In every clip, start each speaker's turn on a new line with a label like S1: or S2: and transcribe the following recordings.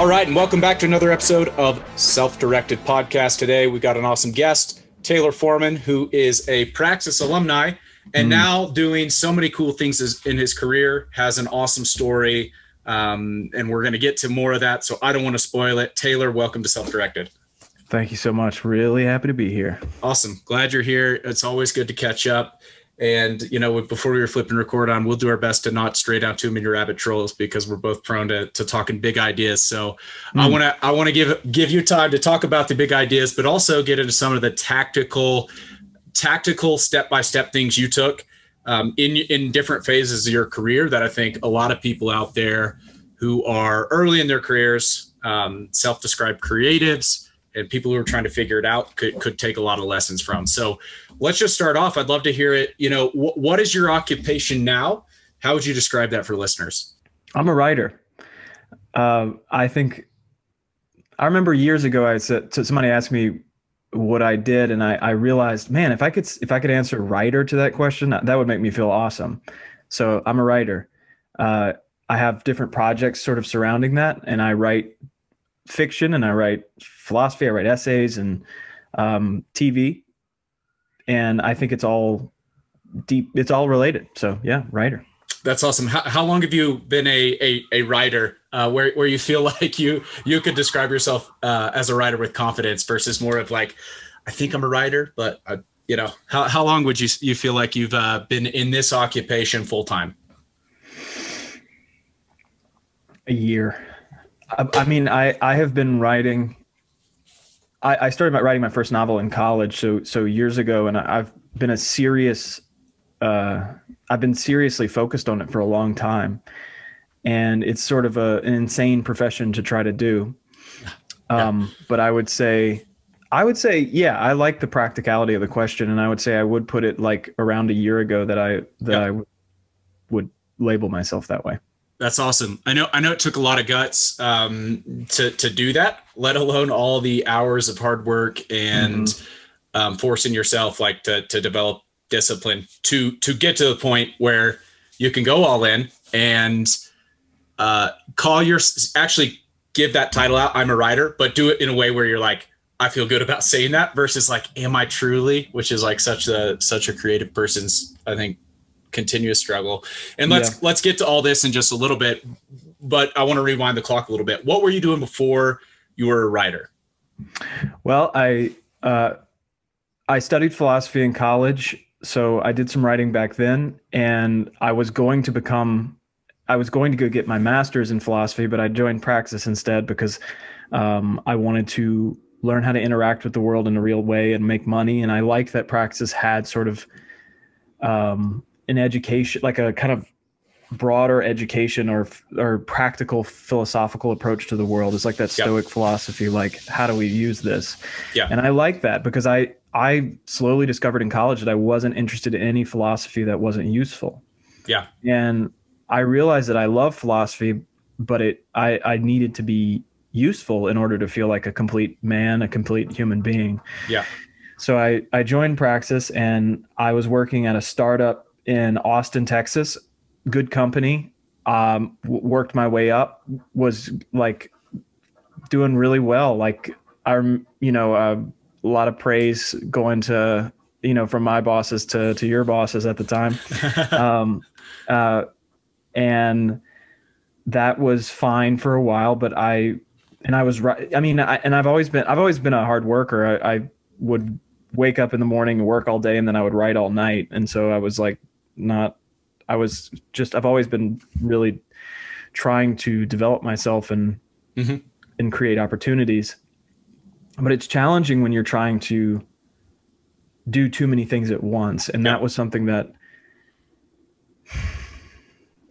S1: All right, and welcome back to another episode of Self-Directed Podcast. Today, we got an awesome guest, Taylor Foreman, who is a Praxis alumni and now doing so many cool things in his career, has an awesome story, and we're going to get to more of that, so I don't want to spoil it. Taylor, welcome to Self-Directed.
S2: Thank you so much. Really happy to be here.
S1: Awesome. Glad you're here. It's always good to catch up. And, you know, before we were flipping record on, we'll do our best to not stray down too many rabbit trails because we're both prone to talking big ideas. So I want to give you time to talk about the big ideas, but also get into some of the tactical step-by-step things you took in different phases of your career that I think a lot of people out there who are early in their careers, self-described creatives, and people who are trying to figure it out could take a lot of lessons from. So let's just start off. I'd love to hear it. You know, what is your occupation now? How would you describe that for listeners? I'm
S2: a writer. I remember years ago, I said to somebody asked me what I did. And I realized, man, if I could answer writer to that question, that would make me feel awesome. So I'm a writer. I have different projects sort of surrounding that. And I write fiction and I write philosophy, I write essays and TV. And I think it's all deep. It's all related. So yeah, writer.
S1: That's awesome. How long have you been a writer where you feel like you could describe yourself as a writer with confidence versus more of like, I think I'm a writer, but how long would you feel like you've been in this occupation full time?
S2: A year. I mean, I have been writing. I started writing my first novel in college, so years ago, and I've been I've been seriously focused on it for a long time, and it's sort of an insane profession to try to do. But I would say, yeah, I like the practicality of the question, and I would say I would put it like around a year ago that I would label myself that way.
S1: That's awesome. I know it took a lot of guts to do that, let alone all the hours of hard work and forcing yourself like to develop discipline to get to the point where you can go all in and actually give that title out, I'm a writer, but do it in a way where you're like, I feel good about saying that versus like, am I truly, which is like such a creative person's, I think, continuous struggle. And let's get to all this in just a little bit, but I want to rewind the clock a little bit. What were you doing before you were a writer?
S2: Well, I studied philosophy in college, so I did some writing back then, and I was going to go get my master's in philosophy, but I joined Praxis instead because I wanted to learn how to interact with the world in a real way and make money. And I liked that Praxis had sort of an education, like a kind of broader education or practical philosophical approach to the world. It's like that Stoic philosophy, like how do we use this? Yeah. And I like that because I slowly discovered in college that I wasn't interested in any philosophy that wasn't useful. Yeah. And I realized that I love philosophy, but I needed to be useful in order to feel like a complete man, a complete human being. Yeah. So I joined Praxis and I was working at a startup in Austin, Texas, good company, worked my way up, was like doing really well. Like a lot of praise going to, from my bosses to your bosses at the time. And that was fine for a while, but I've always been a hard worker. I would wake up in the morning and work all day, and then I would write all night. And so I was like, I've always been really trying to develop myself and create opportunities. But it's challenging when you're trying to do too many things at once. And that was something that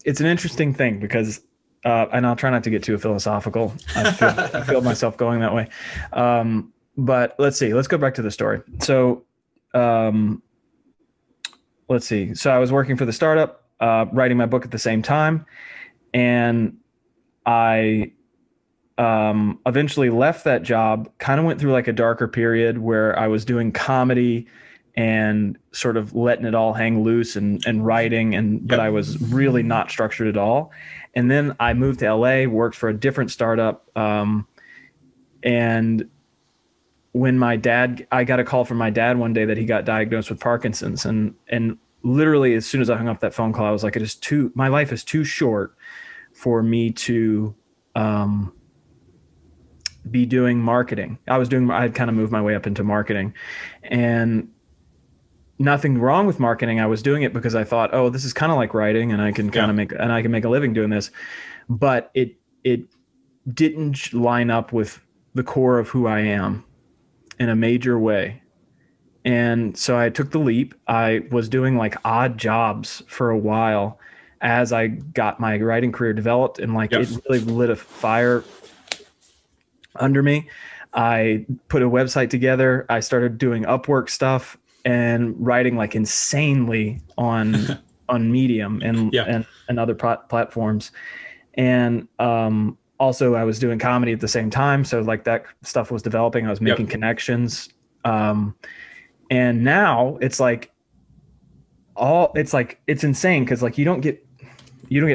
S2: it's an interesting thing because, and I'll try not to get too philosophical. I feel myself going that way. But let's go back to the story. So, let's see. So I was working for the startup, writing my book at the same time. And I eventually left that job, kind of went through like a darker period where I was doing comedy and sort of letting it all hang loose and writing. But I was really not structured at all. And then I moved to LA, worked for a different startup. And when I got a call from my dad one day that he got diagnosed with Parkinson's, and literally as soon as I hung up that phone call, I was like, my life is too short for me to be doing marketing. I'd kind of moved my way up into marketing, and nothing wrong with marketing. I was doing it because I thought, oh, this is kind of like writing, and I can make a living doing this. But it didn't line up with the core of who I am in a major way. And so I took the leap. I was doing like odd jobs for a while as I got my writing career developed, and it really lit a fire under me. I put a website together. I started doing Upwork stuff and writing like insanely on Medium and other platforms. And also I was doing comedy at the same time. So like that stuff was developing. I was making connections. And now it's insane because like you don't get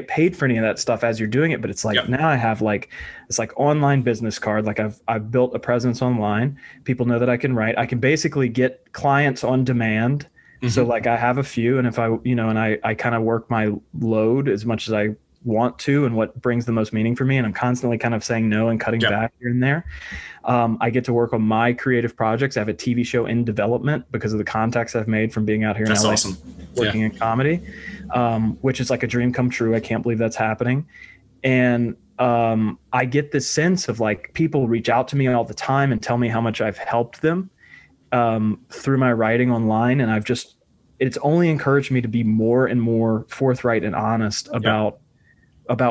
S2: paid for any of that stuff as you're doing it, but it's like now I have like this like online business card. Like I've built a presence online. People know that I can write. I can basically get clients on demand. Mm-hmm. So like I have a few, and if I kind of work my load as much as I want to and what brings the most meaning for me, and I'm constantly kind of saying no and cutting back here and there. I get to work on my creative projects. I have a TV show in development because of the contacts I've made from being out here in LA, awesome. Working in comedy, which is like a dream come true. I can't believe that's happening. And I get this sense of like people reach out to me all the time and tell me how much I've helped them through my writing online. And it's only encouraged me to be more and more forthright and honest about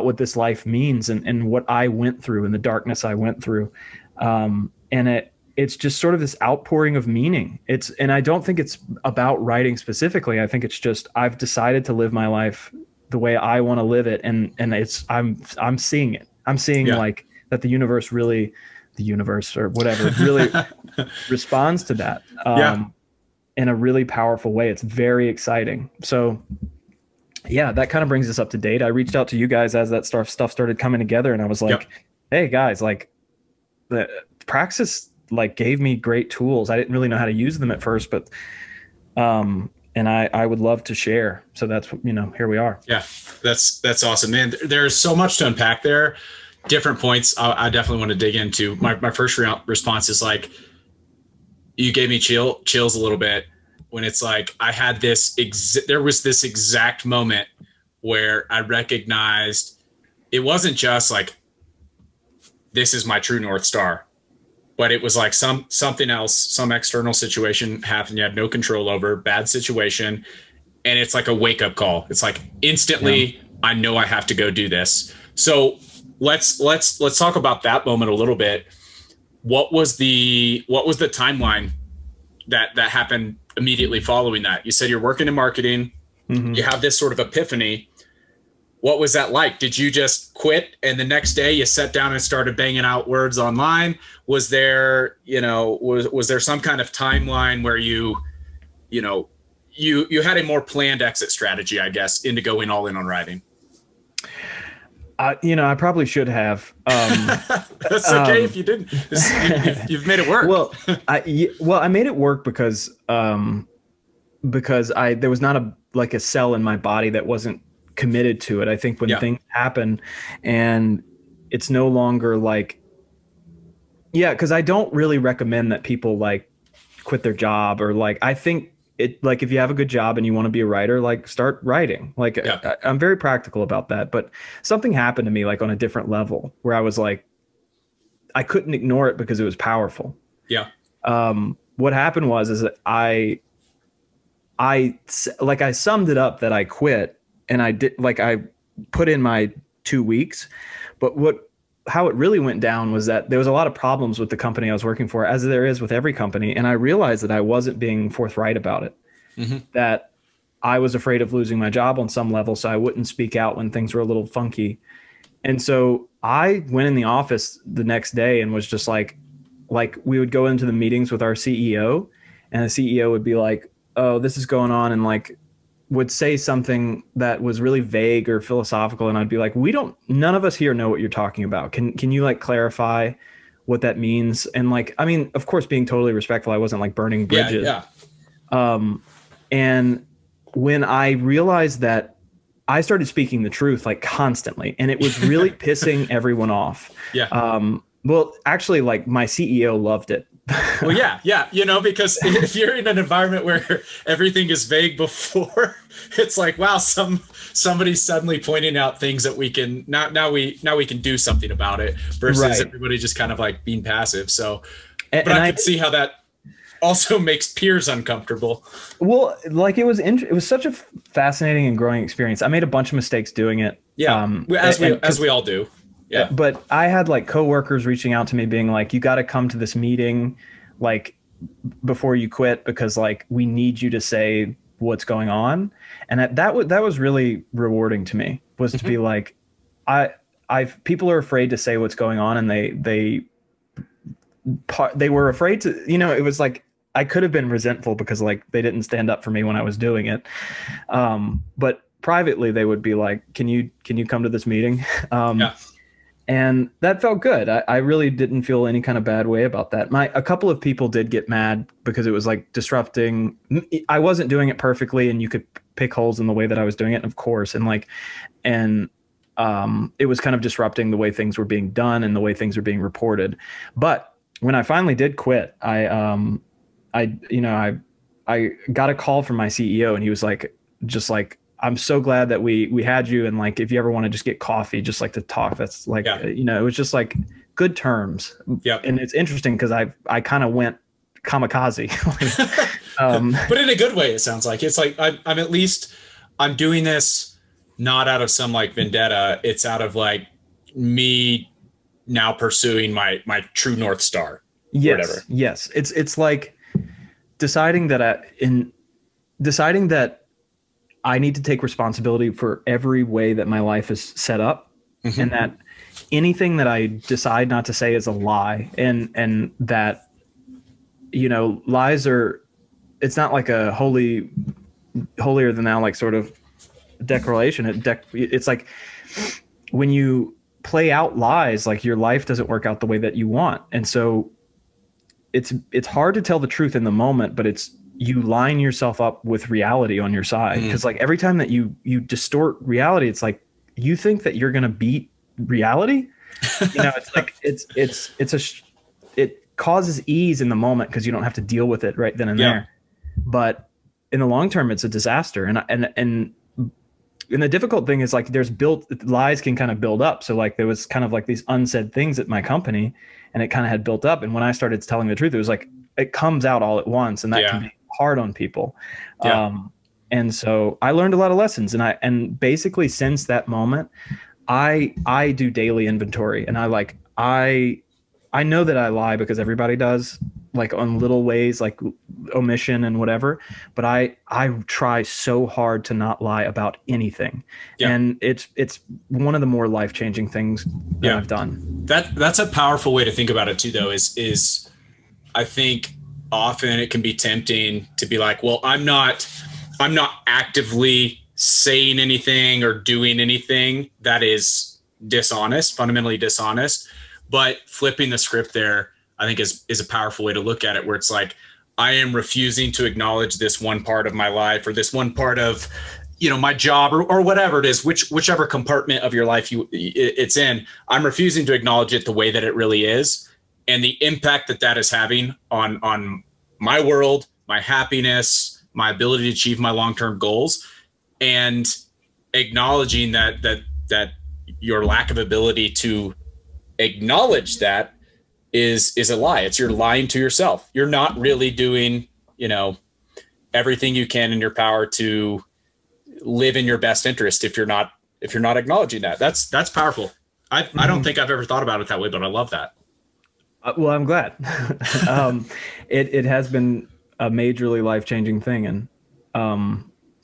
S2: what this life means and what I went through and the darkness I went through. And it's just sort of this outpouring of meaning. And I don't think it's about writing specifically. I think it's just, I've decided to live my life the way I want to live it. And I'm seeing it. I'm seeing like that the universe or whatever really responds to that in a really powerful way. It's very exciting. So yeah, that kind of brings us up to date. I reached out to you guys as that stuff started coming together, and I was like, hey guys, like the Praxis like gave me great tools. I didn't really know how to use them at first, but and I would love to share. So that's, here we are. Yeah,
S1: that's awesome, man. There's so much to unpack there. Different points I definitely want to dig into. My first response is like, you gave me chills a little bit when it's like I had there was this exact moment where I recognized it wasn't just like, this is my true North Star, but it was like something else, some external situation happened you have no control over, bad situation. And it's like a wake up call. It's like instantly, I know I have to go do this. So let's talk about that moment a little bit. What was the timeline that happened immediately following that? You said you're working in marketing. Mm-hmm. You have this sort of epiphany. What was that like? Did you just quit and the next day you sat down and started banging out words online? Was there, was there some kind of timeline where you had a more planned exit strategy, I guess, into going all in on writing?
S2: I probably should have.
S1: That's okay if you didn't. You've made it work.
S2: Well, I made it work because there was not a cell in my body that wasn't committed to it. I think when things happen and it's no longer like, because I don't really recommend that people like quit their job or like, I think it like if you have a good job and you want to be a writer, like start writing. Like I'm very practical about that, but something happened to me like on a different level where I was like, I couldn't ignore it because it was powerful. Yeah. What happened is that I summed it up that I quit and I did I put in my 2 weeks, but how it really went down was that there was a lot of problems with the company I was working for, as there is with every company. And I realized that I wasn't being forthright about it, that I was afraid of losing my job on some level. So I wouldn't speak out when things were a little funky. And so I went in the office the next day and was just like we would go into the meetings with our CEO and the CEO would be like, oh, this is going on. And like, would say something that was really vague or philosophical, and I'd be like, none of us here know what you're talking about. Can you like clarify what that means? And like, I mean, of course, being totally respectful, I wasn't like burning bridges. And when I realized that, I started speaking the truth like constantly, and it was really pissing everyone off. Well, actually, like my CEO loved it.
S1: Well, yeah, you know, because if you're in an environment where everything is vague before, it's like, wow, somebody's suddenly pointing out things that we can now we can do something about it, versus everybody just kind of like being passive. So, but I can see how that also makes peers uncomfortable.
S2: Well, like it was such a fascinating and growing experience. I made a bunch of mistakes doing it.
S1: As we all do. Yeah.
S2: But I had like coworkers reaching out to me being like, you got to come to this meeting like before you quit, because like we need you to say what's going on. And that was really rewarding to me, was to be like, people are afraid to say what's going on, and they were afraid to, you know, it was like, I could have been resentful because like they didn't stand up for me when I was doing it. But privately they would be like, can you come to this meeting? And that felt good. I really didn't feel any kind of bad way about that. A couple of people did get mad because it was like disrupting. I wasn't doing it perfectly, and you could pick holes in the way that I was doing it, of course. And it was kind of disrupting the way things were being done and the way things were being reported. But when I finally did quit, I got a call from my CEO, and he was like, just like, I'm so glad that we had you. And like, if you ever want to just get coffee, just like to talk, that's like, you know, it was just like good terms. And it's interesting because I kind of went kamikaze.
S1: But in a good way, it sounds like. It's like, I'm doing this not out of some like vendetta. It's out of like me now pursuing my true North Star.
S2: Whatever. Yes. It's like deciding that I need to take responsibility for every way that my life is set up, and that anything that I decide not to say is a lie, and that, you know, lies it's not like a holier than thou like sort of declaration. It's like when you play out lies, like your life doesn't work out the way that you want. And so it's hard to tell the truth in the moment, but you line yourself up with reality on your side. Because like every time that you distort reality, it's like you think that you're going to beat reality. You know, it's like it causes ease in the moment because you don't have to deal with it right then and there. But in the long term, it's a disaster. And the difficult thing is like lies can kind of build up. So like there was kind of like these unsaid things at my company, and it kind of had built up. And when I started telling the truth, it was like it comes out all at once, and that can be hard on people. And so I learned a lot of lessons, and basically since that moment, I do daily inventory, and I know that I lie because everybody does, like on little ways, like omission and whatever, but I try so hard to not lie about anything. And it's one of the more life-changing things that I've done.
S1: That's a powerful way to think about it too, though, is I think often it can be tempting to be like, well, I'm not actively saying anything or doing anything that is dishonest, fundamentally dishonest. But flipping the script there, I think is a powerful way to look at it, where it's like, I am refusing to acknowledge this one part of my life, or this one part of, you know, my job, or whatever it is, whichever compartment of your life it's in. I'm refusing to acknowledge it the way that it really is, and the impact that is having on my world, my happiness, my ability to achieve my long-term goals, and acknowledging that your lack of ability to acknowledge that is a lie. It's you're lying to yourself. You're not really doing, you know, everything you can in your power to live in your best interest if you're not acknowledging that. That's powerful. I don't think I've ever thought about it that way, but I love that.
S2: Well, I'm glad. It has been a majorly life-changing thing. And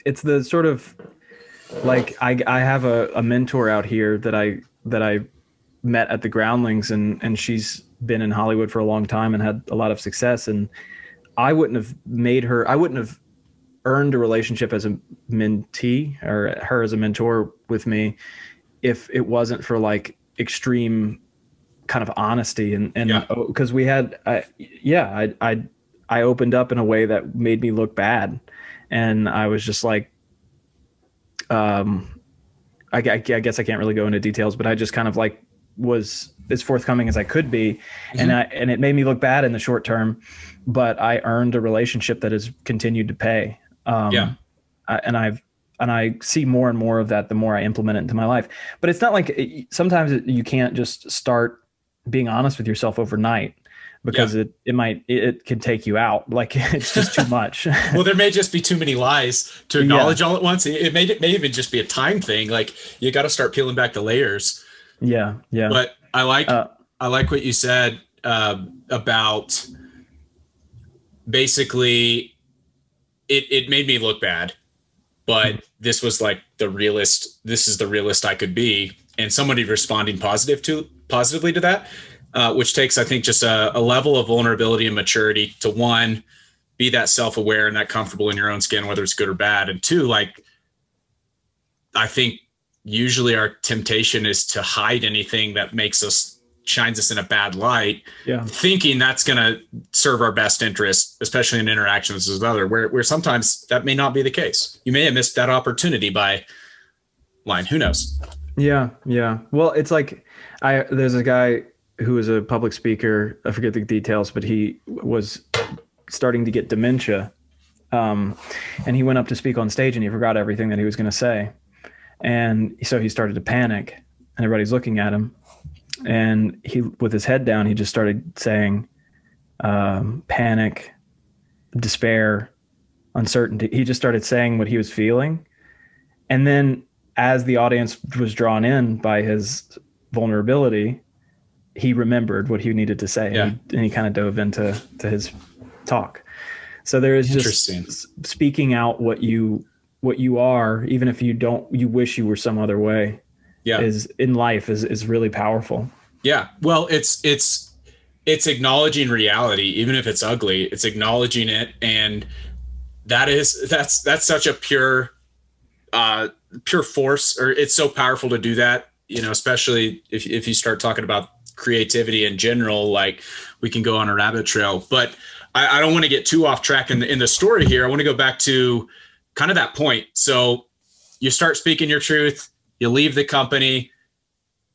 S2: it's the sort of like, I have a mentor out here that I met at the Groundlings, and she's been in Hollywood for a long time and had a lot of success. And I wouldn't have earned a relationship as a mentee or her as a mentor with me if it wasn't for like extreme kind of honesty and because we had I opened up in a way that made me look bad, and I was just like I guess I can't really go into details, but I just kind of like was as forthcoming as I could be. Mm-hmm. And it made me look bad in the short term, but I earned a relationship that has continued to pay. And I see more and more of that the more I implement it into my life. But it's not like sometimes you can't just start being honest with yourself overnight, because it can take you out. Like it's just too much.
S1: Well, there may just be too many lies to acknowledge all at once. It may even just be a time thing. Like you got to start peeling back the layers.
S2: Yeah. Yeah.
S1: But I like what you said about basically it made me look bad, but this was like this is the realist I could be. And somebody responding positively to that, which takes, I think, just a level of vulnerability and maturity to, one, be that self-aware and that comfortable in your own skin, whether it's good or bad. And two, like, I think usually our temptation is to hide anything that shines us in a bad light, thinking that's going to serve our best interest, especially in interactions with others, where sometimes that may not be the case. You may have missed that opportunity by lying. Who knows?
S2: Yeah. Yeah. Well, it's like, there's a guy who is a public speaker. I forget the details, but he was starting to get dementia. And he went up to speak on stage and he forgot everything that he was going to say. And so he started to panic and everybody's looking at him. And he, with his head down, he just started saying, panic, despair, uncertainty. He just started saying what he was feeling. And then as the audience was drawn in by his vulnerability, he remembered what he needed to say. And he kind of dove into his talk. So there is just speaking out what you are, even if you wish you were some other way, is in life is really powerful.
S1: Yeah. Well, it's acknowledging reality, even if it's ugly, it's acknowledging it. And that's such a pure force, or it's so powerful to do that, especially if you start talking about creativity in general. Like, we can go on a rabbit trail, but I don't want to get too off track in the story here. I want to go back to kind of that point. So you start speaking your truth, you leave the company.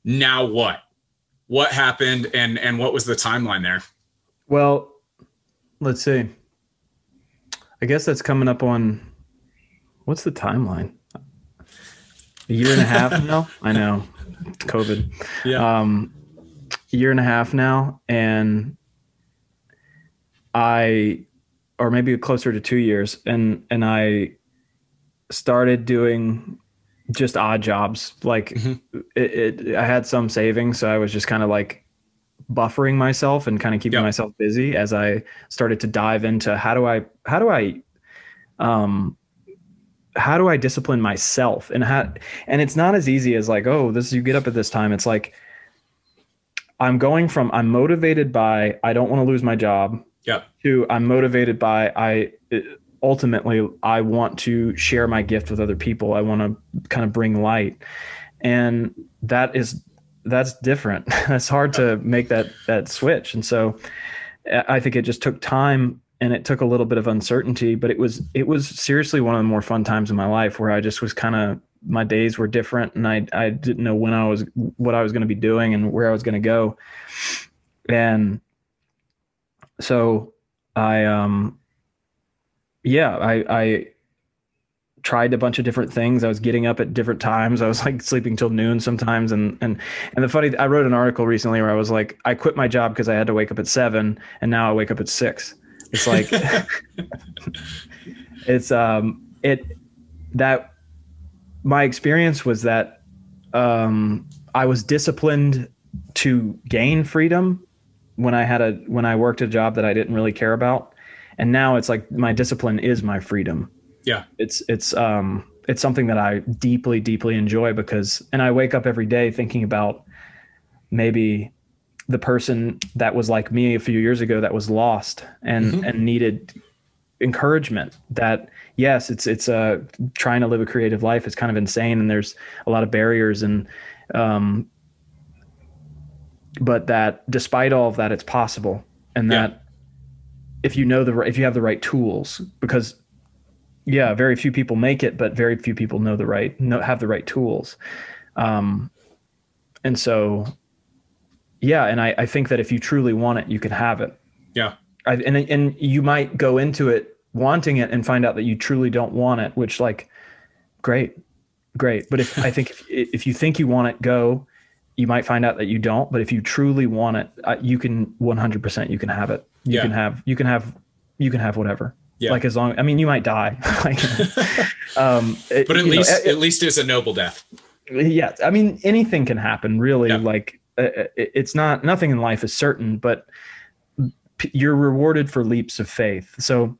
S1: Now what happened, and what was the timeline there?
S2: Well, let's see. I guess that's coming up on, what's the timeline? A year and a half now? I know. COVID. Yeah. A year and a half now. And or maybe closer to 2 years. And I started doing just odd jobs. Like I had some savings. So I was just kind of like buffering myself and kind of keeping myself busy as I started to dive into how do I discipline myself, and it's not as easy as like, oh, you get up at this time. It's like, I'm going from, I'm motivated by, I don't want to lose my job, to I'm motivated by, ultimately I want to share my gift with other people. I want to kind of bring light. And that's different. It's hard to make that switch. And so I think it just took time, and it took a little bit of uncertainty, but it was seriously one of the more fun times in my life, where I just was my days were different, and I didn't know what I was going to be doing and where I was going to go. And so I tried a bunch of different things. I was getting up at different times. I was like sleeping till noon sometimes. And I wrote an article recently where I was like, I quit my job because I had to wake up at 7, and now I wake up at 6. It's like, my experience was that, I was disciplined to gain freedom when I worked a job that I didn't really care about. And now it's like my discipline is my freedom. Yeah. It's something that I deeply, deeply enjoy, and I wake up every day thinking about maybe the person that was like me a few years ago that was lost and needed encouragement that yes, it's trying to live a creative life is kind of insane, and there's a lot of barriers, and but that despite all of that, it's possible, and that if you have the right tools, because very few people make it, but very few people have the right tools, and so and I think that if you truly want it, you can have it.
S1: Yeah.
S2: And you might go into it wanting it and find out that you truly don't want it, which like, great. But if you think you want it, go. You might find out that you don't, but if you truly want it, you can 100%, you can have it. You can have whatever. Yeah. Like, as long, I mean, you might die, like,
S1: but at least it's a noble death.
S2: Yeah. I mean, anything can happen, really. Yeah. Like, it's nothing in life is certain, but you're rewarded for leaps of faith. So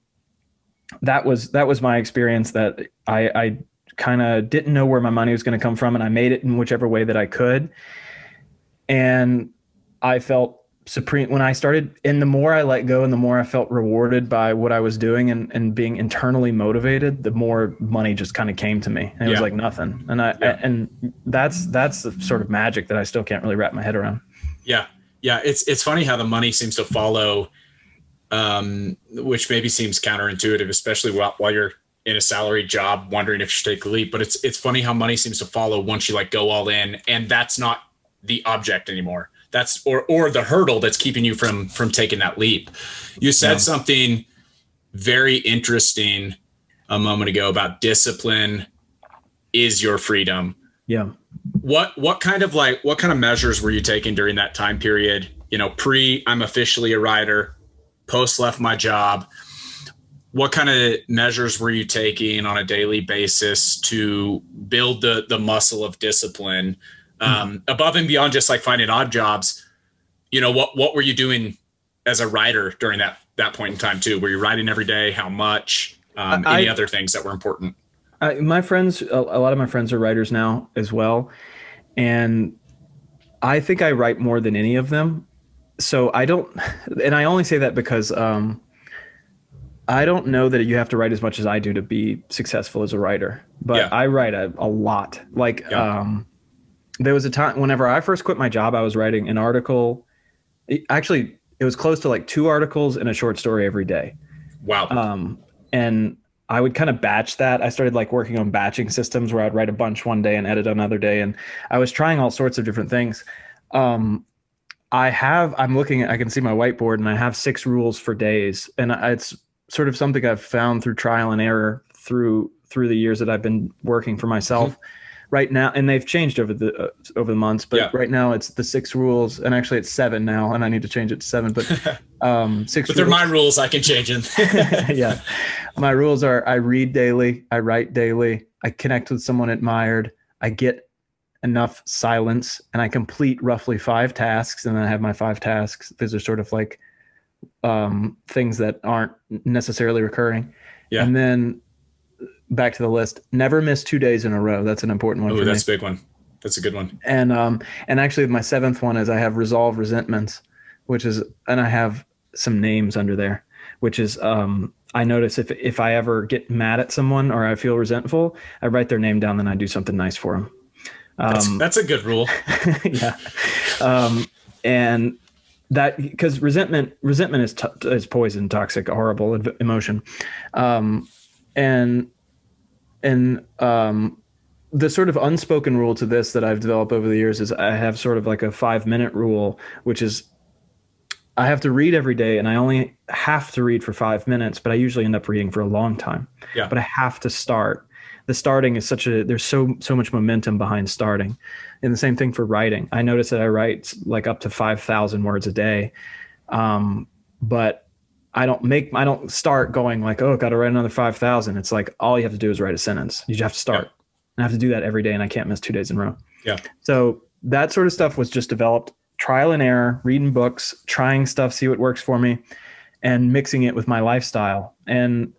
S2: that was my experience, that I kind of didn't know where my money was going to come from, and I made it in whichever way that I could. And I felt supreme when I started, and the more I let go and the more I felt rewarded by what I was doing and being internally motivated, the more money just kind of came to me, and it was like nothing. And and that's the sort of magic that I still can't really wrap my head around.
S1: Yeah. Yeah. It's funny how the money seems to follow, which maybe seems counterintuitive, especially while you're in a salaried job, wondering if you should take a leap. But it's funny how money seems to follow once you like go all in, and that's not the object anymore. That's or the hurdle that's keeping you from taking that leap. You said something very interesting a moment ago about discipline is your freedom.
S2: Yeah.
S1: What kind of measures were you taking during that time period? You know, I'm officially a writer, post left my job. What kind of measures were you taking on a daily basis to build the muscle of discipline? Above and beyond just like finding odd jobs, you know, what were you doing as a writer during that point in time too? Were you writing every day? How much? Any other things that were important?
S2: My friends, a lot of my friends are writers now as well. And I think I write more than any of them. So I only say that because I don't know that you have to write as much as I do to be successful as a writer, but I write a lot. Like, there was a time whenever I first quit my job, I was writing an article. Actually, it was close to like 2 articles and a short story every day.
S1: Wow.
S2: And I would kind of batch that. I started like working on batching systems where I'd write a bunch one day and edit another day. And I was trying all sorts of different things. I can see my whiteboard, and I have 6 rules for days. And it's sort of something I've found through trial and error through the years that I've been working for myself. Right now, and they've changed over the months, but right now it's the 6 rules, and actually it's 7 now, and I need to change it to 7. But 6.
S1: But they're my rules. I can change them.
S2: Yeah, my rules are: I read daily, I write daily, I connect with someone admired, I get enough silence, and I complete roughly 5 tasks, and then I have my 5 tasks. These are sort of like things that aren't necessarily recurring, and then. Back to the list. Never miss 2 days in a row. That's an important one.
S1: Oh, that's a big one. That's a good one.
S2: And actually my 7th one is I have resolve resentments, and I have some names under there, which is, I notice if I ever get mad at someone or I feel resentful, I write their name down, then I do something nice for them.
S1: That's a good rule.
S2: Yeah. And that, because resentment is poison, toxic, horrible emotion. And the sort of unspoken rule to this that I've developed over the years is I have sort of like a 5-minute rule, which is I have to read every day, and I only have to read for 5 minutes, but I usually end up reading for a long time. Yeah. But I have to start. The starting is there's so much momentum behind starting. And the same thing for writing. I notice that I write like up to 5,000 words a day. But I don't start going like, oh, got to write another 5,000. It's like, all you have to do is write a sentence. You just have to start. And I have to do that every day, and I can't miss 2 days in a row.
S1: Yeah.
S2: So that sort of stuff was just developed, trial and error, reading books, trying stuff, see what works for me, and mixing it with my lifestyle. And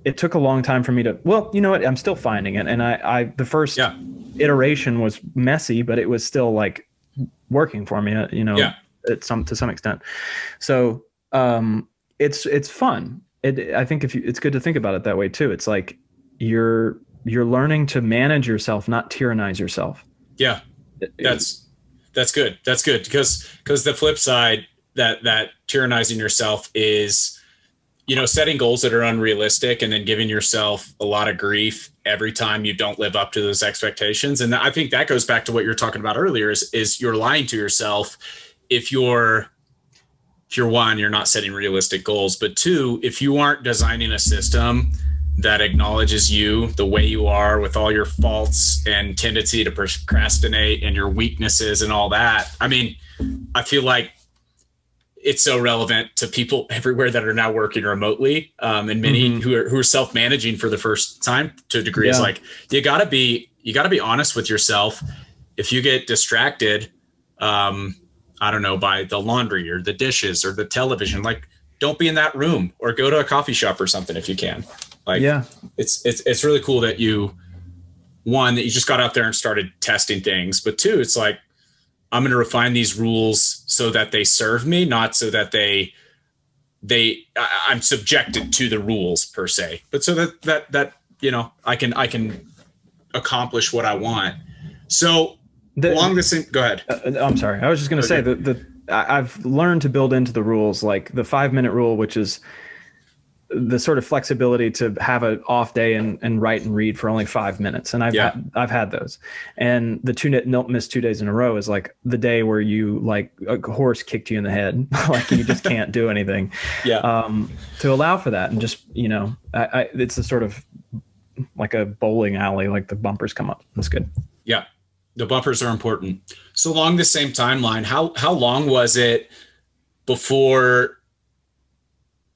S2: it took a long time for me to, well, you know what? I'm still finding it. And the first iteration was messy, but it was still like working for me, to some extent. So, it's fun. I think it's good to think about it that way too. It's like you're learning to manage yourself, not tyrannize yourself.
S1: Yeah, that's good. That's good because the flip side, that tyrannizing yourself is, setting goals that are unrealistic and then giving yourself a lot of grief every time you don't live up to those expectations. And I think that goes back to what you're talking about earlier is you're lying to yourself. If you're one, you're not setting realistic goals, but two, if you aren't designing a system that acknowledges you the way you are with all your faults and tendency to procrastinate and your weaknesses and all that. I mean, I feel like it's so relevant to people everywhere that are now working remotely, and many who are self-managing for the first time to a degree. Is like, you gotta be honest with yourself. If you get distracted, I don't know, by the laundry or the dishes or the television, like, don't be in that room, or go to a coffee shop or something if you can. Like, it's really cool that you just got out there and started testing things, but two, it's like, I'm going to refine these rules so that they serve me, not so that I'm subjected to the rules per se, but so that I can accomplish what I want. So along the same, go ahead.
S2: I'm sorry. I was just going to say that I've learned to build into the rules, like the 5-minute rule, which is the sort of flexibility to have an off day and write and read for only 5 minutes. And I've had those. And the don't miss 2 days in a row is like the day where you, like, a horse kicked you in the head, like you just can't do anything. To allow for that. And just, it's a sort of like a bowling alley, like the bumpers come up. That's good.
S1: Yeah. The bumpers are important. So along the same timeline, how long was it before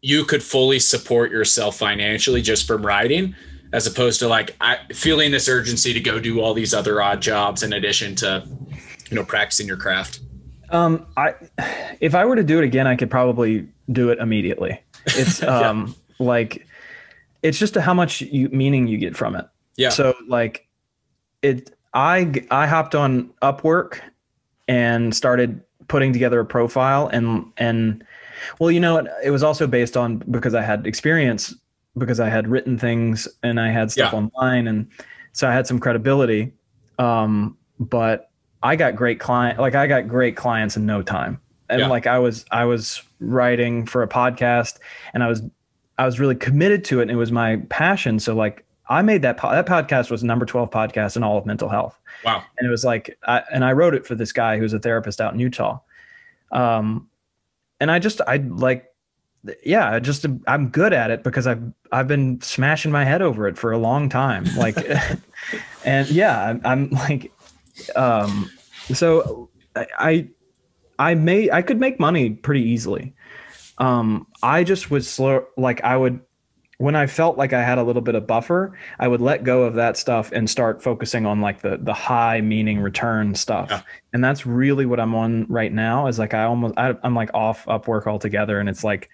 S1: you could fully support yourself financially just from writing, as opposed to like feeling this urgency to go do all these other odd jobs in addition to, practicing your craft?
S2: If I were to do it again, I could probably do it immediately. It's like, it's just how much meaning you get from it. Yeah. So like I hopped on Upwork and started putting together a profile and well, it was also based on, because I had experience, because I had written things and I had stuff online. And so I had some credibility. But I got great clients in no time. And like I was writing for a podcast, and I was really committed to it, and it was my passion. So like I made that podcast was number 12 podcast in all of mental health.
S1: Wow.
S2: And it was like, I wrote it for this guy who's a therapist out in Utah. And I'm good at it because I've been smashing my head over it for a long time. Like, and I'm like, so I could make money pretty easily. I just was slow. Like when I felt like I had a little bit of buffer, I would let go of that stuff and start focusing on like the high meaning return stuff. Yeah. And that's really what I'm on right now, is like I'm like off Upwork altogether. And it's like,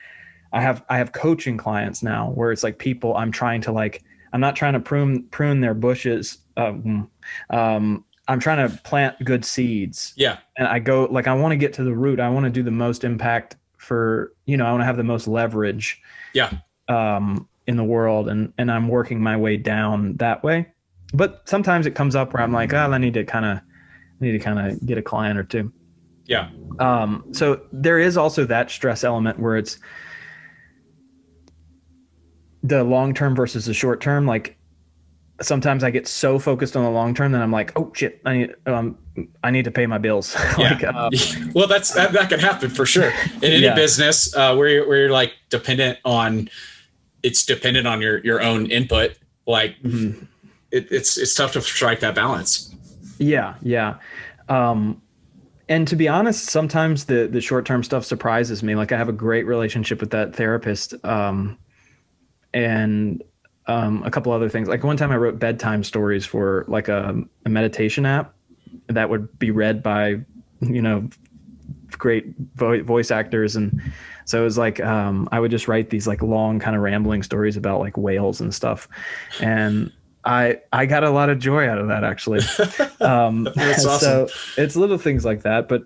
S2: I have coaching clients now where it's like people I'm trying to like, I'm not trying to prune their bushes. I'm trying to plant good seeds. Yeah. And I go like, I want to get to the root. I want to do the most impact for, I want to have the most leverage. Yeah. In the world, and I'm working my way down that way. But sometimes it comes up where I'm like, I need to kind of get a client or two. Yeah. So there is also that stress element where it's the long term versus the short term. Like sometimes I get so focused on the long term that I'm like, oh shit, I need to pay my bills. Like,
S1: well, that can happen for sure in any business where you're like dependent on your own input. Like it's tough to strike that balance. Yeah. Yeah. And to be honest, sometimes the short-term stuff surprises me. Like I have a great relationship with that therapist. And a couple other things. Like one time I wrote bedtime stories for like a meditation app that would be read by, great voice actors. And so it was like, I would just write these like long kind of rambling stories about like whales and stuff. And I got a lot of joy out of that, actually. That's awesome. So it's little things like that, but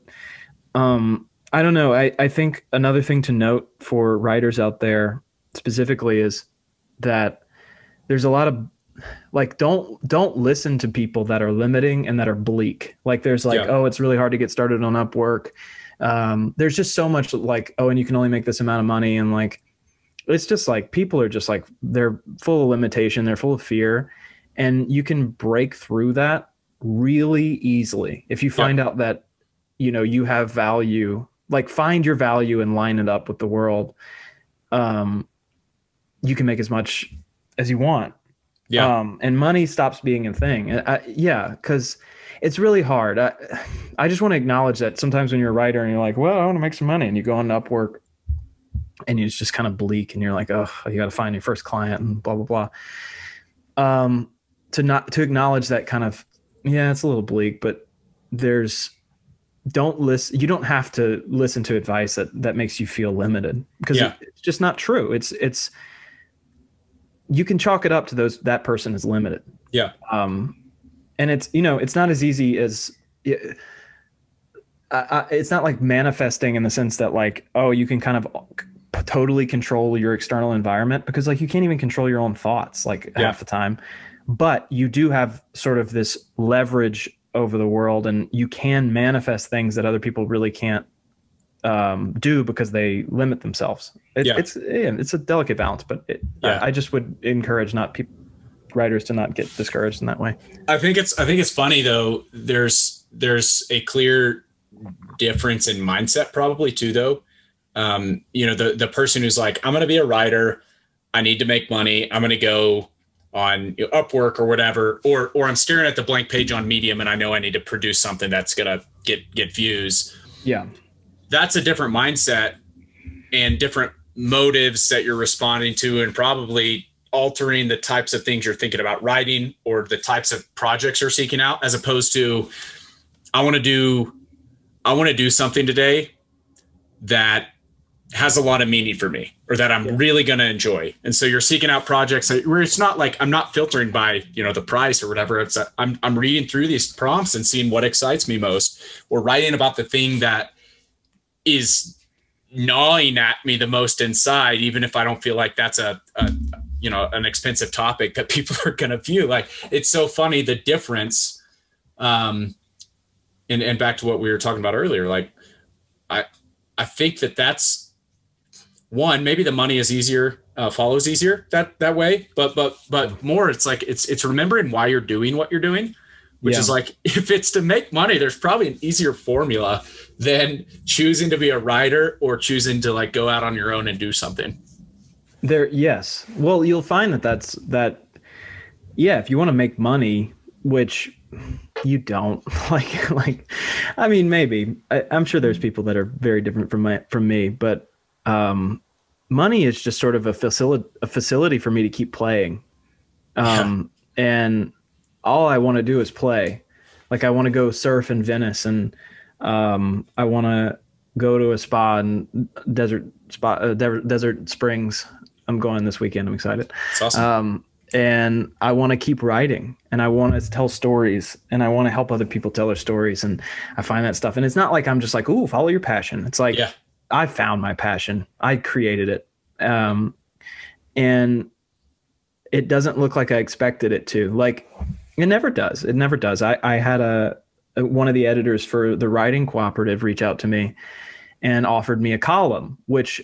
S1: I don't know. I think another thing to note for writers out there,
S2: specifically is that there's a lot of like, don't listen to people that are limiting and that are bleak. Like there's like, oh, it's really hard to get started on Upwork. There's just so much like, oh, and you can only make this amount of money. And like, it's just like, people are just like, they're full of limitation. They're full of fear. And you can break through that really easily. If you find out that, you know, you have value, like find your value and line it up with the world. You can make as much as you want. And money stops being a thing. Cause it's really hard. I just want to acknowledge that sometimes when you're a writer and you're like, well, I want to make some money, and you go on Upwork and it's just kind of bleak and you're like, oh, you got to find your first client and blah, blah, blah. To acknowledge that kind of, it's a little bleak, but don't listen. You don't have to listen to advice that makes you feel limited, because it's just not true. It's, you can chalk it up to that person is limited. Yeah. And it's, you know, it's not as easy as it's not like manifesting in the sense that like, oh, you can kind of totally control your external environment, because like you can't even control your own thoughts like half the time, but you do have sort of this leverage over the world, and you can manifest things that other people really can't do because they limit themselves. It's a delicate balance, but I just would encourage writers to not get discouraged in that way.
S1: I think it's funny though. There's a clear difference in mindset probably too, though. You know, the person who's like, I'm going to be a writer. I need to make money. I'm going to go on Upwork or whatever, or I'm staring at the blank page on Medium and I know I need to produce something that's going to get views. Yeah. That's a different mindset and different motives that you're responding to, and probably altering the types of things you're thinking about writing or the types of projects you're seeking out, as opposed to, I want to do something today that has a lot of meaning for me, or that I'm really going to enjoy. And so you're seeking out projects where it's not like, I'm not filtering by, you know, the price or whatever. It's I'm reading through these prompts and seeing what excites me most, or writing about the thing that is gnawing at me the most inside, even if I don't feel like that's an expensive topic that people are going to view. Like, it's so funny, the difference. And back to what we were talking about earlier, like, I think that's one, maybe the money is easier, follows easier that way, but more, it's like, it's remembering why you're doing what you're doing, which is like, if it's to make money, there's probably an easier formula than choosing to be a writer or choosing to like go out on your own and do something.
S2: Yes. Well, you'll find that if you want to make money, which you don't like, I mean, maybe I'm sure there's people that are very different from me, but money is just sort of a facility for me to keep playing. And all I want to do is play. Like, I want to go surf in Venice, and I want to go to a spa in Desert Springs. I'm going this weekend. I'm excited. That's awesome. And I want to keep writing, and I want to tell stories, and I want to help other people tell their stories. And I find that stuff. And it's not like I'm just like, ooh, follow your passion. It's like, I found my passion. I created it. And it doesn't look like I expected it to. Like, it never does. It never does. I had one of the editors for the writing cooperative reach out to me and offered me a column, which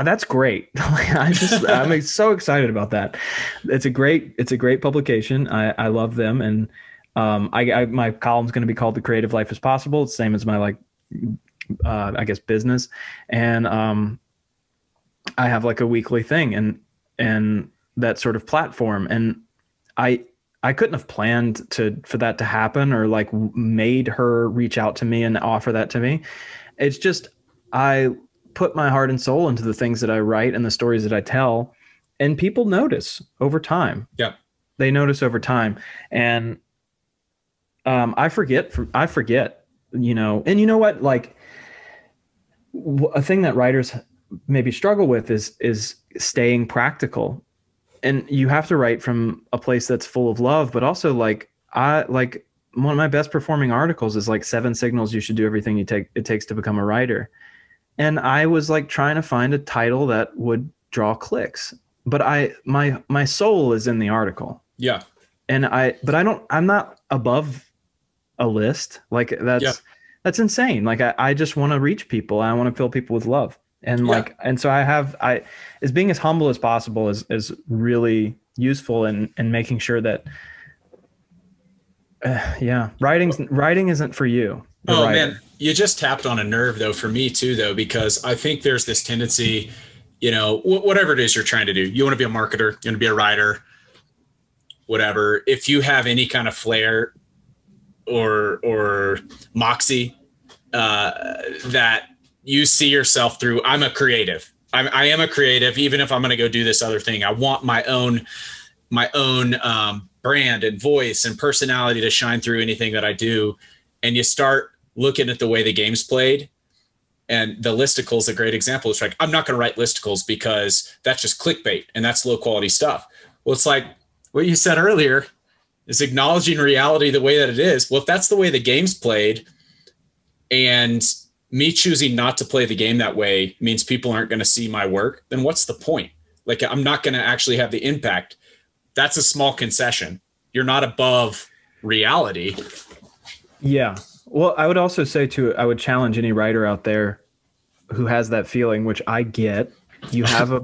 S2: that's great. I'm so excited about that. It's a great publication. I love them. And my column's going to be called The Creative Life is Possible. It's the same as my I guess business. And I have like a weekly thing and that sort of platform. And I couldn't have planned for that to happen, or like made her reach out to me and offer that to me. It's just, I put my heart and soul into the things that I write and the stories that I tell, and people notice over time. Yeah. They notice over time. And I forget, you know, and you know what, like a thing that writers maybe struggle with is staying practical. And you have to write from a place that's full of love, but also like one of my best performing articles is like 7 signals you should do everything it takes to become a writer. and I was like trying to find a title that would draw clicks. But my soul is in the article.
S1: Yeah.
S2: But I'm not above a list. Like
S1: Yeah.
S2: that's insane. Like I just want to reach people. I want to fill people with love. And
S1: Yeah.
S2: and so I as being as humble as possible is really useful in making sure that writing isn't for you.
S1: Oh man, you just tapped on a nerve though for me too though, because I think there's this tendency, you know, whatever it is you're trying to do, you want to be a marketer, you want to be a writer, whatever. If you have any kind of flair or moxie that you see yourself through, I'm a creative. I am a creative, even if I'm going to go do this other thing. I want my own brand and voice and personality to shine through anything that I do. And you start looking at the way the game's played, and the listicle is a great example. It's like, I'm not going to write listicles because that's just clickbait and that's low quality stuff. Well, it's like what you said earlier is acknowledging reality the way that it is. Well, if that's the way the game's played, and me choosing not to play the game that way means people aren't going to see my work, then what's the point? Like, I'm not going to actually have the impact. That's a small concession. You're not above reality.
S2: Yeah. Well, I would also say I would challenge any writer out there who has that feeling, which I get. You have a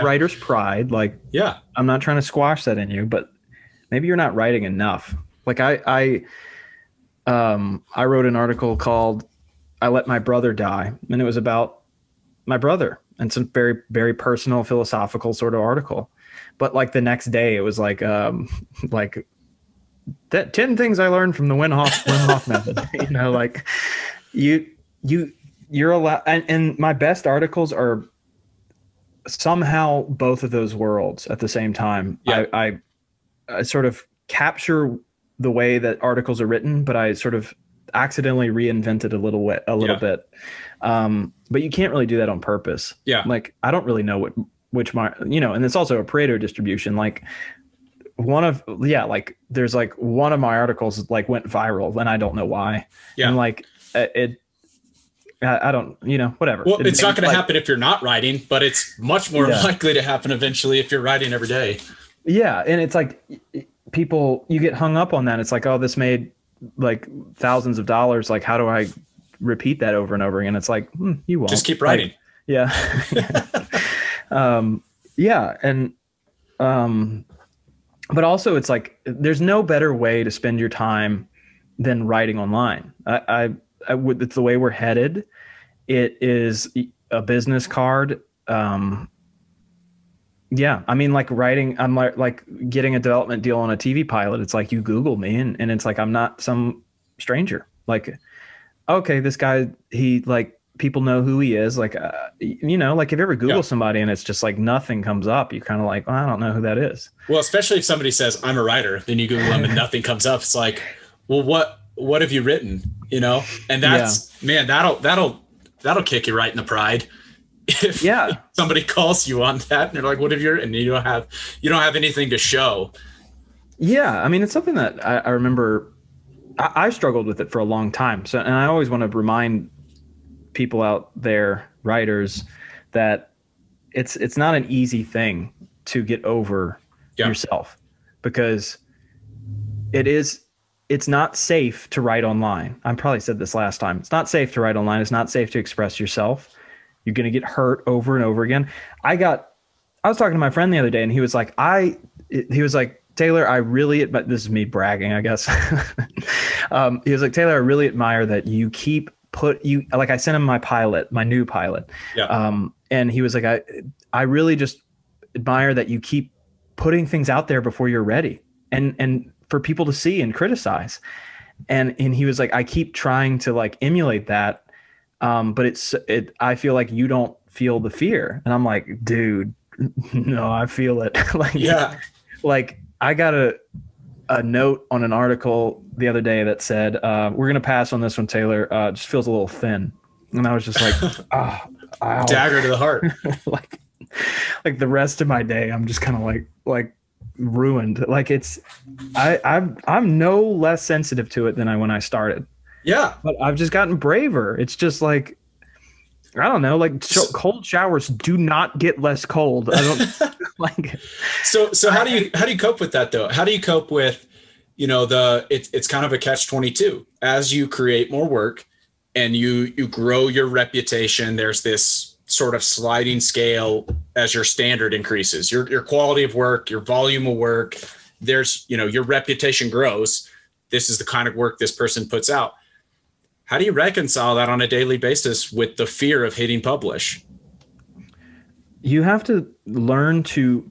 S2: writer's pride. Like,
S1: yeah,
S2: I'm not trying to squash that in you, but maybe you're not writing enough. Like I wrote an article called "I Let My Brother Die," and it was about my brother, and some very, very personal, philosophical sort of article. But like the next day, it was like 10 things I learned from the Wim Hof method. You know, like you're allowed, and my best articles are somehow both of those worlds at the same time.
S1: Yeah.
S2: I sort of capture the way that articles are written, but I sort of accidentally reinvented a little bit. But you can't really do that on purpose.
S1: Yeah.
S2: Like, I don't really know and it's also a Pareto distribution. Like there's like one of my articles like went viral and I don't know why.
S1: Yeah.
S2: And like I don't, whatever.
S1: Well, it's not going to happen if you're not writing, but it's much more likely to happen eventually if you're writing every day.
S2: Yeah. And it's like you get hung up on that. It's like, oh, this made like thousands of dollars. Like, how do I repeat that over and over again? It's like, you won't.
S1: Just keep writing.
S2: Yeah. Yeah. And, but also it's like, there's no better way to spend your time than writing online. It's the way we're headed. It is a business card. Yeah. I mean, like writing, I'm like getting a development deal on a TV pilot. It's like, you Google me and it's like, I'm not some stranger. Like, okay, this guy, he like, people know who he is. Like, like if you ever Google somebody and it's just like nothing comes up, you're kind of like, well, I don't know who that is.
S1: Well, especially if somebody says I'm a writer, then you Google them and nothing comes up. It's like, well, what have you written? And that's, man, that'll kick you right in the pride. If somebody calls you on that and they're like, what have you written? And you don't have anything to show. Yeah.
S2: I mean, it's something that I remember I struggled with it for a long time. So, and I always want to remind people out there, writers, that it's not an easy thing to get over yourself, because it's not safe to write online. I probably said this last time. It's not safe to write online. It's not safe to express yourself. You're going to get hurt over and over again. I was talking to my friend the other day and he was like, Taylor, I really, but this is me bragging, I guess. He was like, Taylor, I really admire that you keep I sent him my new pilot. Yeah. And he was like, I really just admire that you keep putting things out there before you're ready and for people to see and criticize. And he was like, I keep trying to like emulate that. But I feel like you don't feel the fear. And I'm like, dude, no, I feel it. Like I got a note on an article the other day that said, we're going to pass on this one, Taylor. It just feels a little thin. And I was just like,
S1: dagger to the heart.
S2: like the rest of my day, I'm just kind of like ruined. Like I'm no less sensitive to it than when I started.
S1: Yeah.
S2: But I've just gotten braver. It's just like, I don't know, like cold showers do not get less cold. I don't like it.
S1: So how do you cope with that though? How do you cope with, it's kind of a catch-22 as you create more work and you grow your reputation. There's this sort of sliding scale as your standard increases, your quality of work, your volume of work. There's, your reputation grows. This is the kind of work this person puts out. How do you reconcile that on a daily basis with the fear of hitting publish?
S2: You have to learn to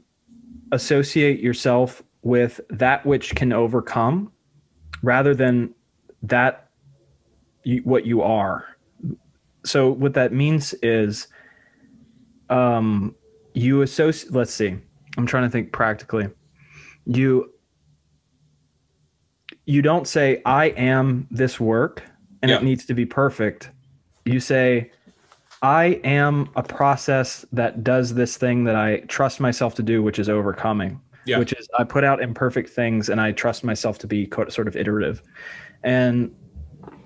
S2: associate yourself with that which can overcome rather than what you are. So what that means is you associate, let's see, I'm trying to think practically. You don't say, I am this work and it needs to be perfect. You say, I am a process that does this thing that I trust myself to do, which is overcoming, which is I put out imperfect things and I trust myself to be sort of iterative. And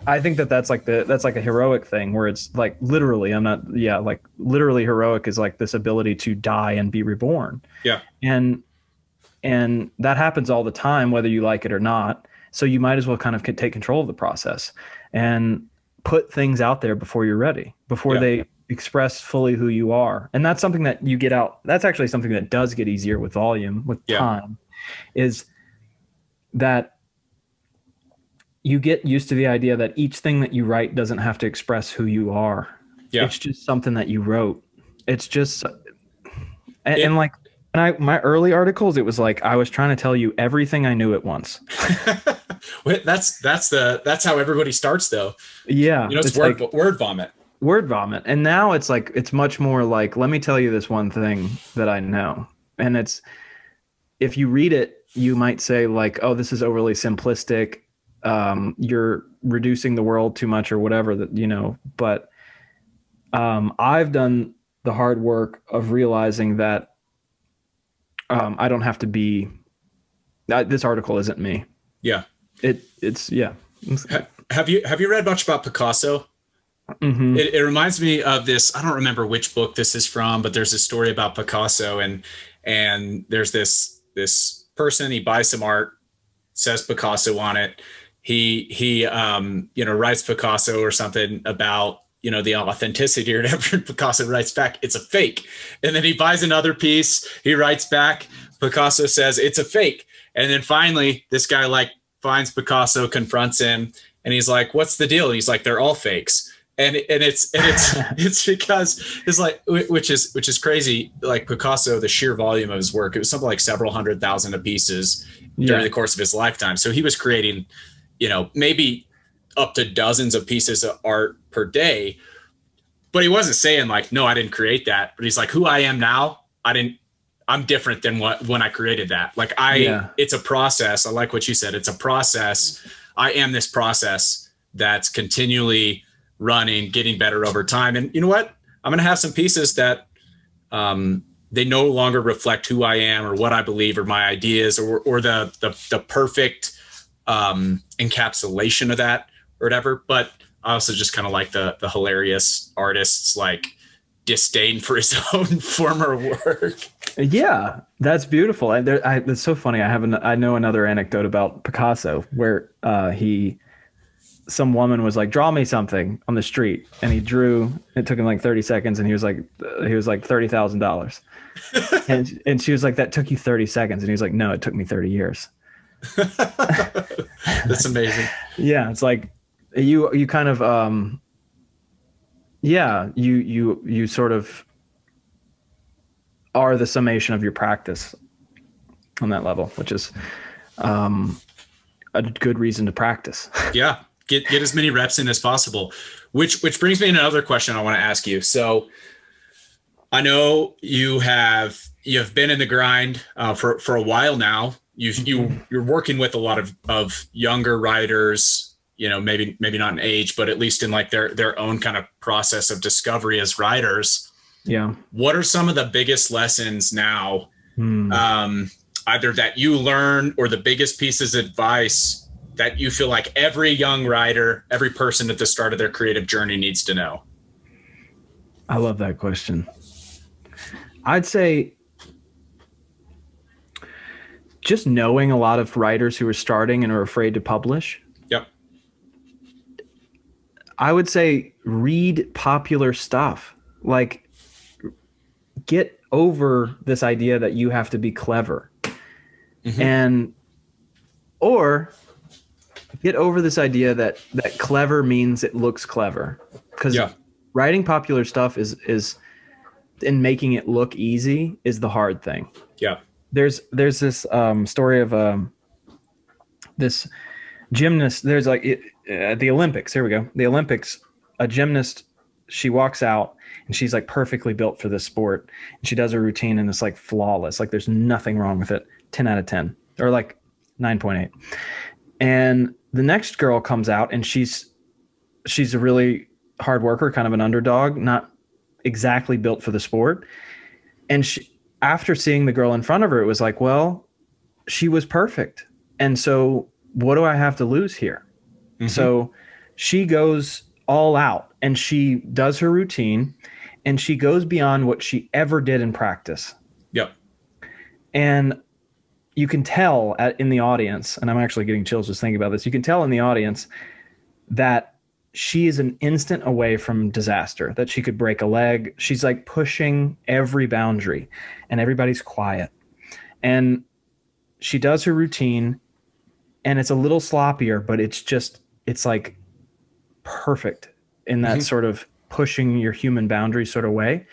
S2: I think that's like a heroic thing where it's like literally, literally heroic is like this ability to die and be reborn.
S1: Yeah.
S2: And that happens all the time, whether you like it or not. So you might as well kind of take control of the process and put things out there before you're ready, before they express fully who you are. And that's something that you get out. That's actually something that does get easier with volume, with time, is that you get used to the idea that each thing that you write doesn't have to express who you are. Yeah. It's just something that you wrote. It's just, my early articles, it was like I was trying to tell you everything I knew at once.
S1: That's how everybody starts though.
S2: Yeah.
S1: It's word vomit.
S2: Word vomit. And now it's like, it's much more like, let me tell you this one thing that I know. And it's, if you read it, you might say like, oh, this is overly simplistic. You're reducing the world too much or whatever but I've done the hard work of realizing that I don't have to be, this article isn't me.
S1: Yeah.
S2: It's.
S1: Have you read much about Picasso?
S2: Mm-hmm.
S1: It reminds me of this. I don't remember which book this is from, but there's a story about Picasso and there's this person, he buys some art, says Picasso on it. He writes Picasso or something about, the authenticity or whatever. Picasso writes back, it's a fake. And then he buys another piece. He writes back, Picasso says it's a fake. And then finally this guy like finds Picasso, confronts him, and he's like, what's the deal? And he's like, they're all fakes. And it's because it's like, which is crazy. Like Picasso, the sheer volume of his work, it was something like several 100,000 of pieces during the course of his lifetime. So he was creating, maybe up to dozens of pieces of art per day, but he wasn't saying like, no, I didn't create that. But he's like, who I am now, I'm different than when I created that. Like it's a process. I like what you said. It's a process. I am this process that's continually running, getting better over time. And you know what? I'm going to have some pieces that they no longer reflect who I am or what I believe or my ideas or the perfect encapsulation of that or whatever. But I also just kind of like the hilarious artist's like disdain for his own former work.
S2: Yeah, that's beautiful. And it's so funny. I know another anecdote about Picasso where some woman was like, draw me something on the street. And he drew, it took him like 30 seconds. And he was like $30,000. and she was like, that took you 30 seconds. And he was like, no, it took me 30 years.
S1: That's amazing.
S2: Yeah. It's like you kind of, you sort of are the summation of your practice on that level, which is a good reason to practice.
S1: Yeah. Get as many reps in as possible, which brings me to another question I want to ask you. So I know you've been in the grind for a while now. You're working with a lot of younger writers, maybe not in age, but at least in like their own kind of process of discovery as writers.
S2: Yeah.
S1: What are some of the biggest lessons now, either that you learn or the biggest pieces of advice that you feel like every young writer, every person at the start of their creative journey needs to know?
S2: I love that question. I'd say just knowing a lot of writers who are starting and are afraid to publish.
S1: Yep.
S2: I would say read popular stuff. Like, get over this idea that you have to be clever. Mm-hmm. Or get over this idea that clever means it looks clever. Because writing popular stuff is and making it look easy is the hard thing.
S1: Yeah.
S2: There's this story of this gymnast. There's like the Olympics. Here we go. The Olympics, a gymnast, she walks out and she's like perfectly built for this sport. And she does her routine and it's like flawless. Like there's nothing wrong with it. 10 out of 10 or like 9.8. And the next girl comes out and she's a really hard worker, kind of an underdog, not exactly built for the sport. And after seeing the girl in front of her, it was like, well, she was perfect. And so what do I have to lose here? Mm-hmm. So she goes all out and she does her routine and she goes beyond what she ever did in practice.
S1: Yep.
S2: And you can tell in the audience, and I'm actually getting chills just thinking about this. You can tell in the audience that she is an instant away from disaster, that she could break a leg. She's like pushing every boundary and everybody's quiet. And she does her routine and it's a little sloppier, but it's like perfect in that sort of pushing your human boundaries sort of way.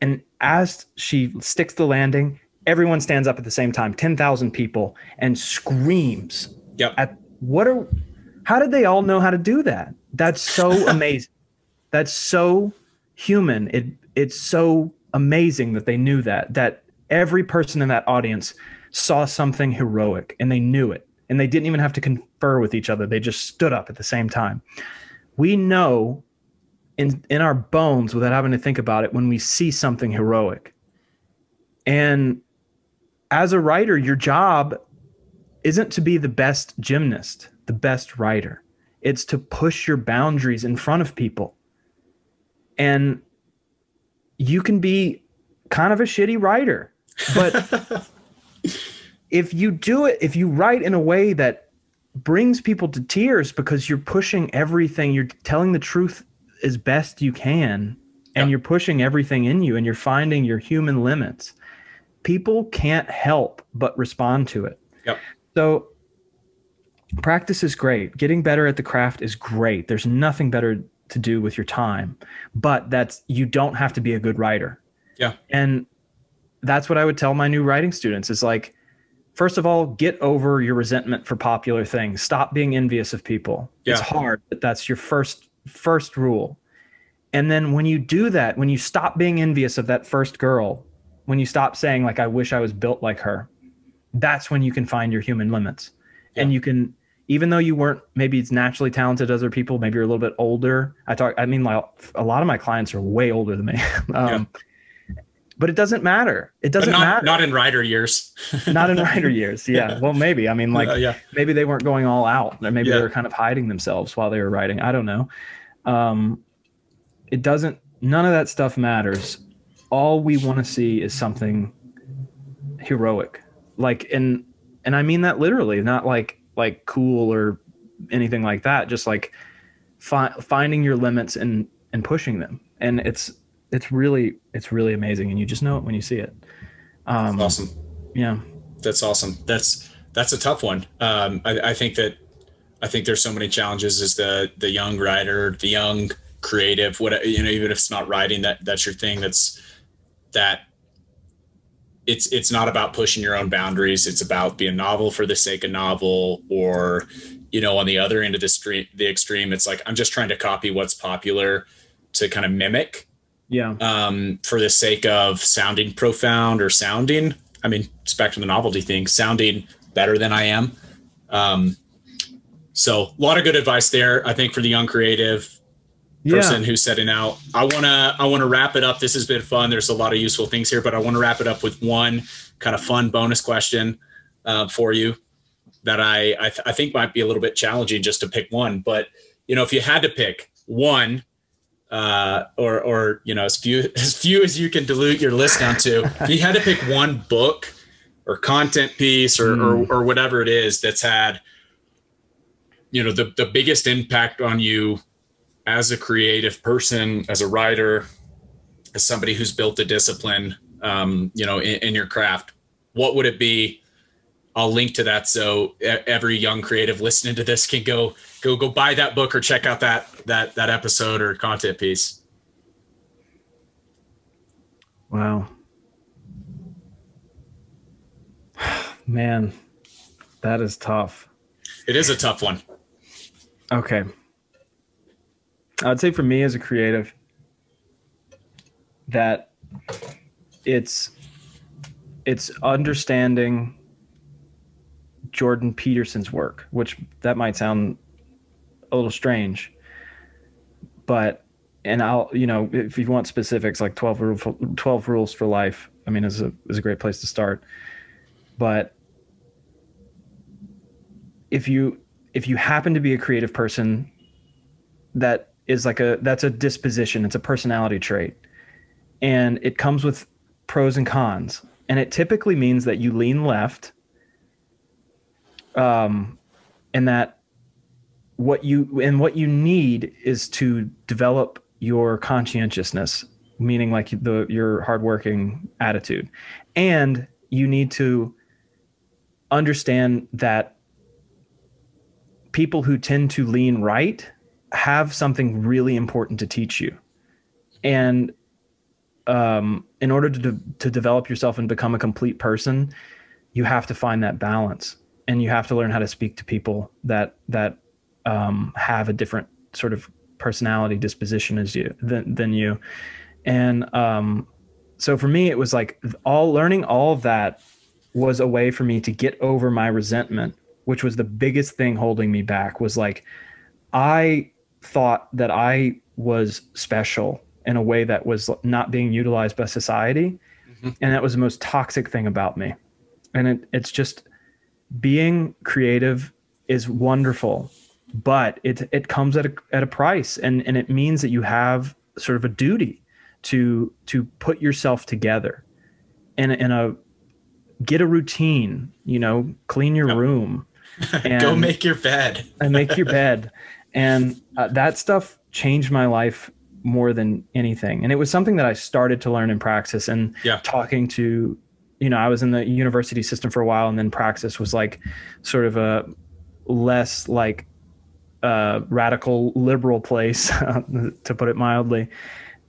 S2: And as she sticks the landing, everyone stands up at the same time, 10,000 people, and screams.
S1: Yep.
S2: How did they all know how to do that? That's so amazing. That's so human. It's so amazing that they knew that every person in that audience saw something heroic and they knew it. And they didn't even have to confer with each other. They just stood up at the same time. We know in our bones, without having to think about it, when we see something heroic. And as a writer, your job isn't to be the best gymnast, the best writer. It's to push your boundaries in front of people. And you can be kind of a shitty writer, but if you write in a way that brings people to tears because you're pushing everything, you're telling the truth as best you can, and you're pushing everything in you and you're finding your human limits, people can't help but respond to it.
S1: Yep.
S2: So practice is great. Getting better at the craft is great. There's nothing better to do with your time, but you don't have to be a good writer.
S1: Yeah.
S2: And that's what I would tell my new writing students is like, first of all, get over your resentment for popular things. Stop being envious of people. Yeah. It's hard, but that's your first rule. And then when you do that, when you stop being envious of that first girl, when you stop saying like, I wish I was built like her, that's when you can find your human limits. Yeah. And you can, even though you weren't maybe as naturally talented as other people, maybe you're a little bit older. I mean, like a lot of my clients are way older than me. But it doesn't matter. It doesn't matter.
S1: Not in writer years.
S2: Not in writer years. Yeah. Well, maybe. I mean, like maybe they weren't going all out, or maybe they were kind of hiding themselves while they were writing. I don't know. None of that stuff matters. All we want to see is something heroic. Like, and I mean that literally, not like cool or anything like that. Just like finding your limits and pushing them. And it's really amazing. And you just know it when you see it.
S1: That's awesome.
S2: Yeah.
S1: That's awesome. That's a tough one. I think there's so many challenges as the young writer, the young creative, even if it's not writing, that's your thing. It's not about pushing your own boundaries. It's about being novel for the sake of novel, or, on the other end of the extreme, it's like, I'm just trying to copy what's popular to kind of mimic.
S2: Yeah.
S1: For the sake of sounding profound or it's back to the novelty thing, sounding better than I am. So a lot of good advice there, I think, for the young creative person who's setting out. I want to wrap it up. This has been fun. There's a lot of useful things here, but I want to wrap it up with one kind of fun bonus question for you that I think might be a little bit challenging just to pick one. But, if you had to pick one, or as few as you can dilute your list down to. If you had to pick one book or content piece or whatever it is that's had, the biggest impact on you as a creative person, as a writer, as somebody who's built a discipline, in your craft, what would it be? I'll link to that so every young creative listening to this can go buy that book or check out that episode or content piece.
S2: Wow. Man, that is tough.
S1: It is a tough one.
S2: Okay. I'd say for me as a creative that it's understanding Jordan Peterson's work, which that might sound a little strange, and I'll, if you want specifics, like 12 rules for life, I mean, is a great place to start. But if you happen to be a creative person, that's a disposition. It's a personality trait, and it comes with pros and cons. And it typically means that you lean left, and that what you need is to develop your conscientiousness, meaning like your hardworking attitude, and you need to understand that people who tend to lean right have something really important to teach you, and in order to develop yourself and become a complete person, you have to find that balance. And you have to learn how to speak to people that have a different sort of personality disposition than you. And so for me, it was like learning all of that was a way for me to get over my resentment, which was the biggest thing holding me back. Was like, I thought that I was special in a way that was not being utilized by society. Mm-hmm. And that was the most toxic thing about me. And it's just, being creative is wonderful, but it comes at a price, and it means that you have sort of a duty to put yourself together and get a routine, clean your room, and
S1: go make your bed
S2: and that stuff changed my life more than anything. And it was something that I started to learn in Praxis, and talking to, I was in the university system for a while, and then Praxis was like sort of a less like radical liberal place, to put it mildly.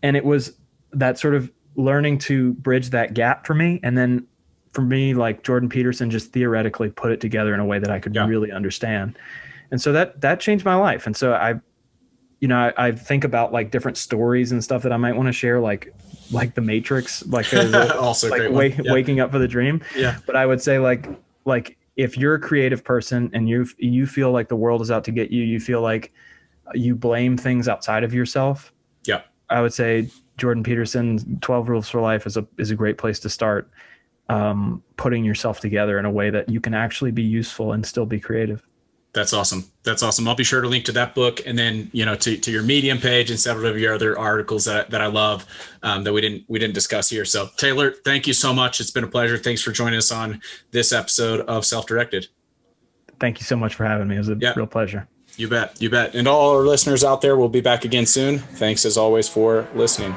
S2: And it was that sort of learning to bridge that gap for me. And then for me, like Jordan Peterson just theoretically put it together in a way that I could really understand. And so that changed my life. And so I think about like different stories and stuff that I might want to share, like the Matrix, like
S1: also
S2: like waking up for the dream. Yeah. But I would say like if you're a creative person and you feel like the world is out to get you, you feel like you blame things outside of yourself.
S1: Yeah.
S2: I would say Jordan Peterson's 12 Rules for Life is a great place to start, putting yourself together in a way that you can actually be useful and still be creative.
S1: That's awesome. I'll be sure to link to that book, and then to your Medium page and several of your other articles that I love, that we didn't discuss here. So Taylor, thank you so much. It's been a pleasure. Thanks for joining us on this episode of Self-Directed.
S2: Thank you so much for having me. It was a real pleasure.
S1: You bet. And all our listeners out there, we'll be back again soon. Thanks as always for listening.